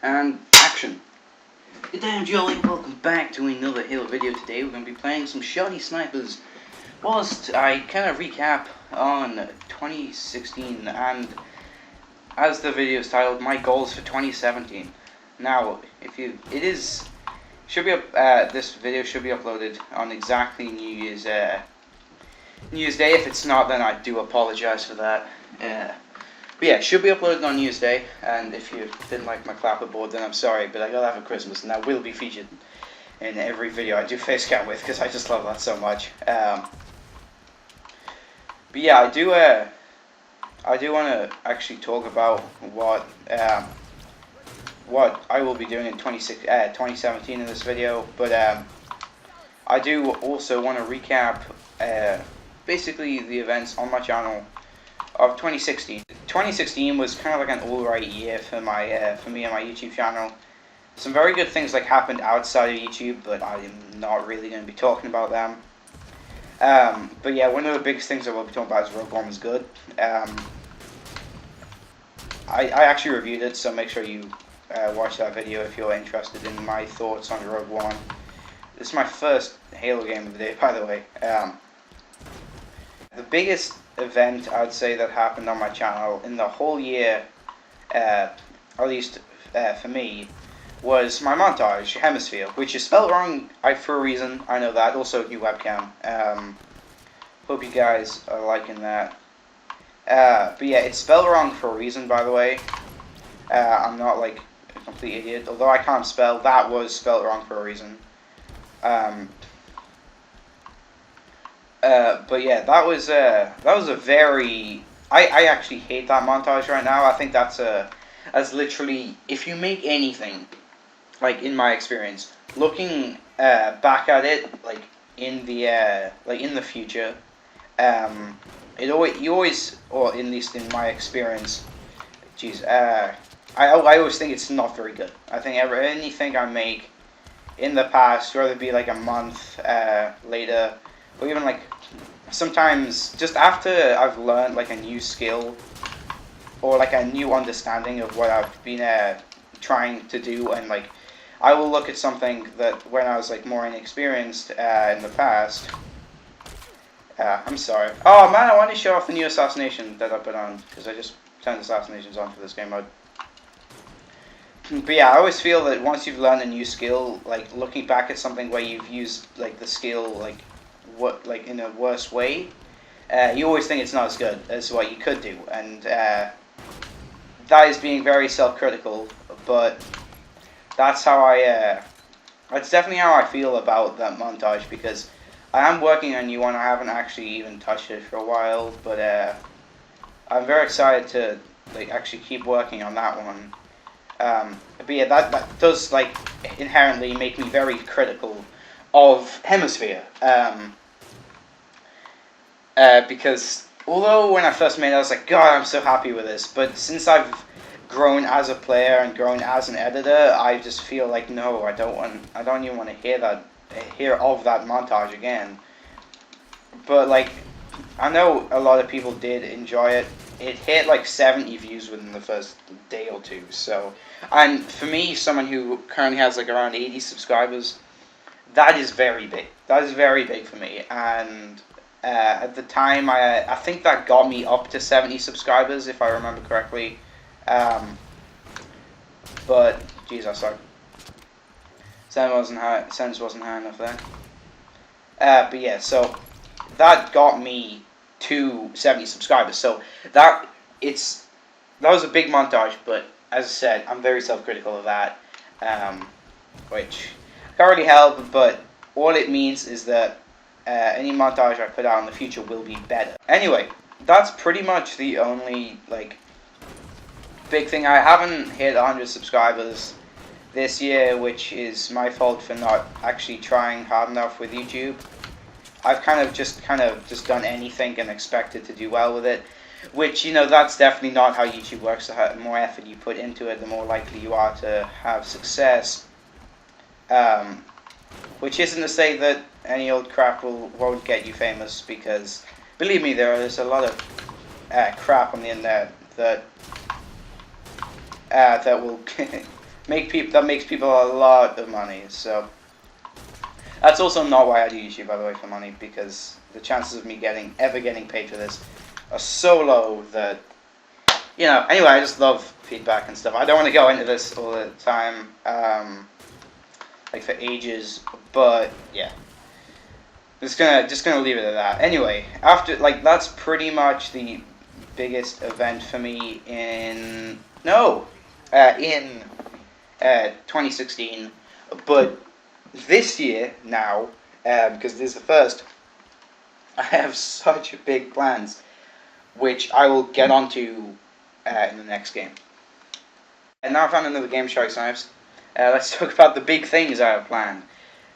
And action! Good day, I'm Jolly. Welcome back to another Halo video. Today we're going to be playing some Shoddy Snipers. Whilst I kind of recap on 2016 and, as the video is titled, my goals for 2017. Now, this video should be uploaded on exactly New Year's Day. If it's not, then I do apologize for that. But yeah, it should be uploaded on New Year's Day, and if you didn't like my clapperboard, then I'm sorry, but I gotta have a Christmas, and that will be featured in every video I do facecam with, because I just love that so much. But yeah, I do want to actually talk about what I will be doing in 2017 in this video, but I do also want to recap basically the events on my channel of 2016. 2016 was kind of like an alright year for me and my YouTube channel. Some very good things happened outside of YouTube, but I am not really going to be talking about them. But yeah, one of the biggest things I will be talking about is Rogue One was good. I actually reviewed it, so make sure you watch that video if you're interested in my thoughts on Rogue One. This is my first Halo game of the day, by the way. The biggest event I'd say that happened on my channel in the whole year, at least for me, was my montage, Hemisphere, which is spelled wrong for a reason. I know that. Also, new webcam. Hope you guys are liking that. But yeah, it's spelled wrong for a reason, by the way. I'm not like a complete idiot. Although I can't spell, that was spelled wrong for a reason. But yeah, that was a very... I actually hate that montage right now. I think that's literally, if you make anything, in my experience, looking back at it, in the future, you always, or at least in my experience, I always think it's not very good. I think anything I make in the past, whether it be a month later, or even sometimes just after I've learned a new skill or a new understanding of what I've been trying to do, and I will look at something that when I was more inexperienced in the past. I'm sorry. Oh man, I want to show off the new assassination that I put on, because I just turned assassinations on for this game mode. But yeah, I always feel that once you've learned a new skill, looking back at something where you've used the skill in a worse way, you always think it's not as good as what you could do, and that is being very self-critical. But that's how that's definitely how I feel about that montage, because I am working on a new one. I haven't actually even touched it for a while, but I'm very excited to actually keep working on that one. But yeah, that does inherently make me very critical of Hemisphere, because although when I first made it, I was like, God, I'm so happy with this, but since I've grown as a player and grown as an editor, I just feel no, I don't even want to hear of that montage again. But I know a lot of people did enjoy it. It hit 70 views within the first day or two. So, and for me, someone who currently has around 80 subscribers, that is very big. That is very big for me. And at the time, I think that got me up to 70 subscribers, if I remember correctly. But geez, I suck. Sense wasn't high enough there. But yeah, so that got me to 70 subscribers. So that was a big montage, but as I said, I'm very self-critical of that, which I can't really help. But all it means is that any montage I put out in the future will be better. Anyway, that's pretty much the only big thing. I haven't hit 100 subscribers this year, which is my fault for not actually trying hard enough with YouTube. I've kind of just done anything and expected to do well with it, which, that's definitely not how YouTube works. The more effort you put into it, the more likely you are to have success. Which isn't to say that any old crap won't get you famous, because believe me, there's a lot of crap on the internet that will makes people a lot of money. So that's also not why I do YouTube, by the way, for money, because the chances of me ever getting paid for this are so low that, you know. Anyway, I just love feedback and stuff. I don't want to go into this all the time, like for ages, but yeah. Just gonna leave it at that. Anyway, after, like, that's pretty much the biggest event for me in 2016. But this year now, because this is the first, I have such big plans, which I will get onto in the next game. And now I found another Game Shark Knives. Let's talk about the big things I have planned.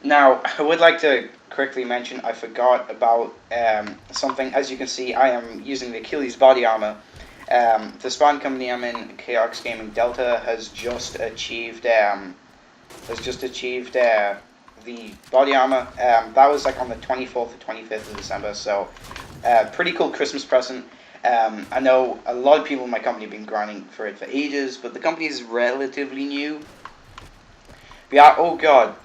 Now, I would like to quickly mention I forgot about something. As you can see, I am using the Achilles body armor. The spawn company I'm in, Chaos Gaming Delta, has just achieved the body armor. That was like on the 24th or 25th of December, so pretty cool Christmas present. I know a lot of people in my company have been grinding for it for ages, but the company is relatively new. But yeah, oh god.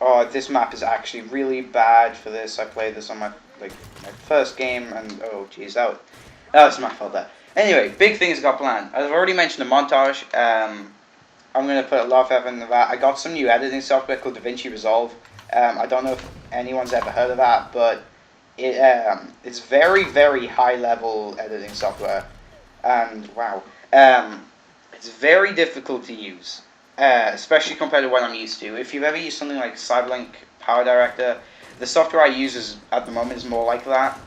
Oh, this map is actually really bad for this. I played this on my first game, and oh jeez, that was my fault. That anyway, big things got planned. I've already mentioned the montage. I'm gonna put a lot of effort into that. I got some new editing software called DaVinci Resolve. I don't know if anyone's ever heard of that, but it's very high level editing software, and wow, it's very difficult to use. Especially compared to what I'm used to. If you've ever used something like Cyberlink Power Director, the software I use at the moment is more like that.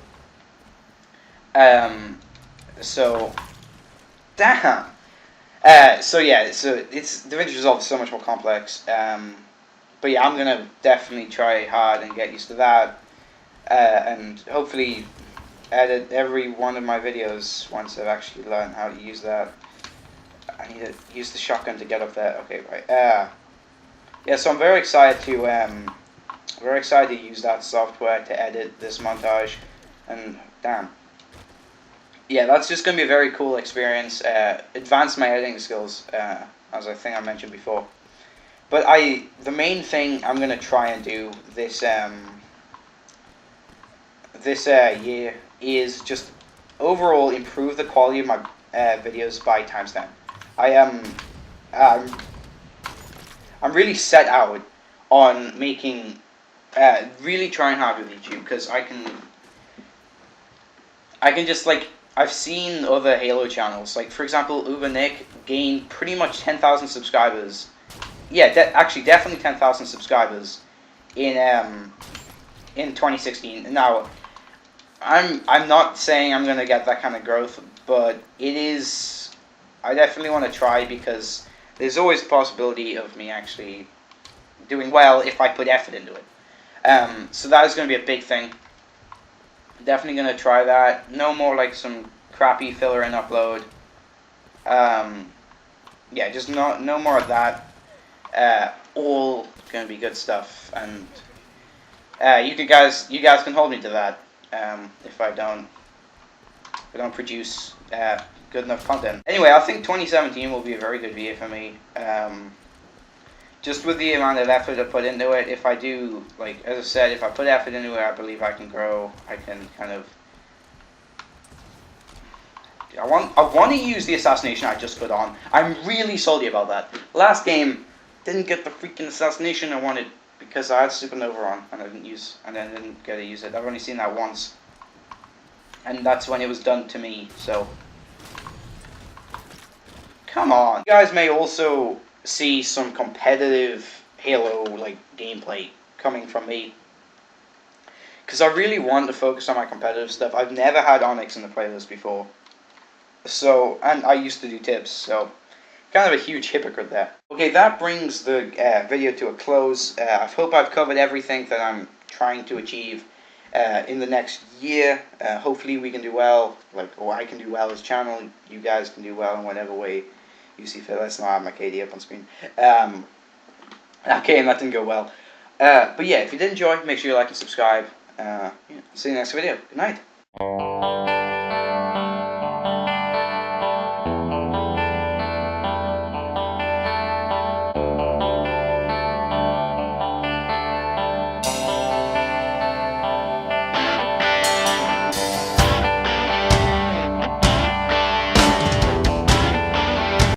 So, damn. So yeah, so DaVinci Resolve is so much more complex. But yeah, I'm gonna definitely try hard and get used to that, and hopefully edit every one of my videos once I've actually learned how to use that. I need to use the shotgun to get up there. Okay, right. Yeah, so I'm very excited to use that software to edit this montage, and damn. Yeah, that's just gonna be a very cool experience. Advance my editing skills, as I think I mentioned before. But the main thing I'm gonna try and do this year is just overall improve the quality of my videos by times 10. I'm really set out on making, really trying hard with YouTube, because I can just, like, I've seen other Halo channels, like for example UberNick gained pretty much 10,000 subscribers. Yeah, actually definitely 10,000 subscribers in 2016. Now, I'm not saying I'm gonna get that kind of growth, but it is. I definitely want to try, because there's always a possibility of me actually doing well if I put effort into it. So that is going to be a big thing. Definitely going to try that. No more like some crappy filler and upload. Yeah, just no more of that. All going to be good stuff, and you guys can hold me to that. If I don't produce good enough content. Anyway, I think 2017 will be a very good year for me. Just with the amount of effort I put into it, if I do, like, as I said, if I put effort into it, I believe I can grow. I can kind of. I want to use the assassination I just put on. I'm really salty about that. Last game didn't get the freaking assassination I wanted because I had Supernova on and I didn't get to use it. I've only seen that once, and that's when it was done to me. So. Come on. You guys may also see some competitive Halo gameplay coming from me, because I really want to focus on my competitive stuff. I've never had Onyx in the playlist before, so, and I used to do tips, so kind of a huge hypocrite there. Okay, that brings the video to a close. I hope I've covered everything that I'm trying to achieve in the next year. Hopefully we can do well, or I can do well as channel, you guys can do well in whatever way you see fit. Let's not have my KD up on screen. Okay, and that didn't go well. But yeah, if you did enjoy, make sure you like and subscribe. Yeah, see you in the next video. Good night.